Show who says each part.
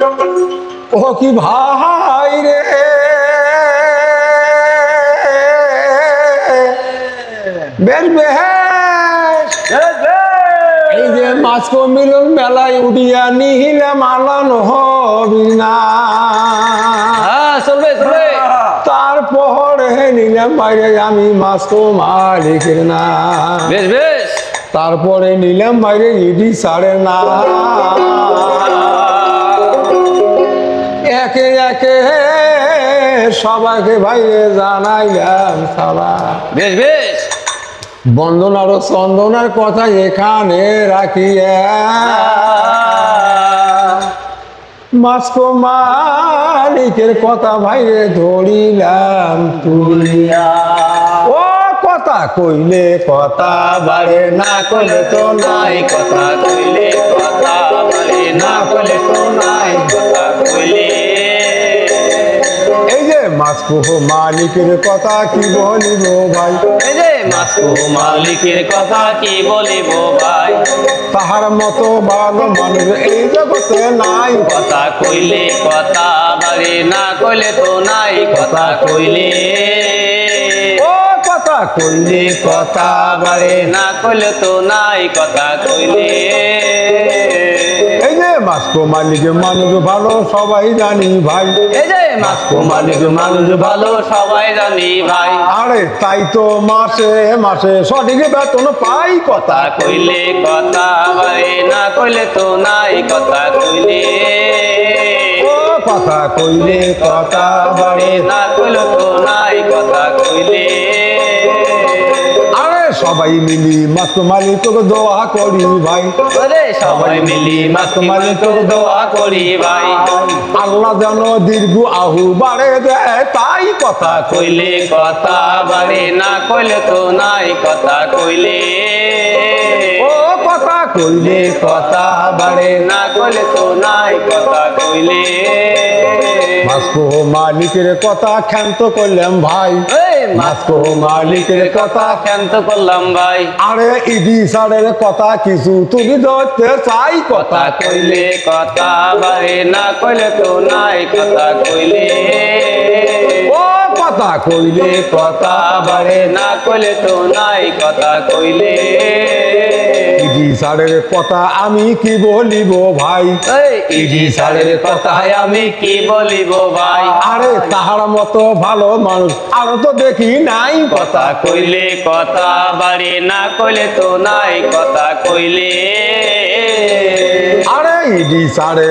Speaker 1: ও কি ভাই রে, বেশ বেশ এই যে মাঝকো মিলন মেলায় উঠিয়া নিহিলে মালানো হবি না।
Speaker 2: চলবে চলবে।
Speaker 1: তারপরে নিলাম বাইরে আমি মাঝকো মালিকের না।
Speaker 2: বেশ বেশ।
Speaker 1: তারপরে নিলাম বাইরে ইডি সাড়ে না। একে একে সবাইকে বাইরে জানাইলাম সারা।
Speaker 2: বেশ বেশ।
Speaker 1: বন্দনার ও চন্দনার কথা এখানে রাখিয়া মাস্কো মালিকের কথা ভাইরে ধরিলাম তুলিয়া। ও কথা কইলে কথা বাড়ে, না কইলে তো নাই
Speaker 2: কথা কইলে কথা বলে, না কইলে তো নাই কথা কইলে।
Speaker 1: এই যে মাস্কো মালিকের কথা কি বলিব ভাই,
Speaker 2: এই যে মাস্কো মালিকের কথা কি বলিব ভাই।
Speaker 1: তাহার মতো ভালো মানুষ এই জগতে নাই।
Speaker 2: কথা কইলে কথা বাড়ে, না কইলে তো নাই কথা কইলে।
Speaker 1: ও কথা কইলে কথা বাড়ে,
Speaker 2: না কইলে তো নাই কথা কইলে।
Speaker 1: এই যে মাস্কো মালিকের মানুষ ভালো সবাই জানি ভাই।
Speaker 2: এই যে মাস্কো মালিক মানুষ ভালো সবাই জানি ভাই।
Speaker 1: আরে তাই তো মাসে মাসে সঠিক বেতন পাই। কথা
Speaker 2: কথা কইলে কথা বাড়ে, না কইলে তো নাই কথা কইলে।
Speaker 1: ও কথা কইলে কথা বাড়ে,
Speaker 2: না কইলে তো নাই কথা কইলে।
Speaker 1: আরে সবাই মিলি মাস্কো মালিক দোয়া করি ভাই।
Speaker 2: ওরে সবাই মিলি মাস্কো মালিক দোয়া করি ভাই।
Speaker 1: আল্লাহ যেন দীর্ঘ আহু বাড়ে দেয় তাই কথা
Speaker 2: কথা কইলে কথা বাড়ে, না কইলে তো নাই কথা কইলে।
Speaker 1: ও কথা কইলে কথা বাড়ে,
Speaker 2: না কইলে তো নাই কথা কইলে।
Speaker 1: মাস্কো মালিকের কথা ক্ষান্ত করলাম ভাই।
Speaker 2: এই
Speaker 1: মাস্কো মালিকের কথা
Speaker 2: ক্ষান্ত করলাম ভাই।
Speaker 1: আরে ইডি সারের কথা কিছু তুলি ধরতে চাই। কথা
Speaker 2: কথা কইলে কথা বাড়ে, না কইলে তো নাই কথা কইলে।
Speaker 1: ও কথা কইলে কথা বাড়ে,
Speaker 2: না কইলে তো নাই কথা কইলে।
Speaker 1: ইডি সারের কথা আমি কি বলিব ভাই।
Speaker 2: এই ইডি সারের কথায় আমি কি বলিব ভাই।
Speaker 1: আরে তাহার মতো ভালো মানুষ আরো তো দেখি নাই।
Speaker 2: কথা কইলে কথা বাড়ে, না কইলে তো নাই কথা কইলে।
Speaker 1: আরে ইডি সারে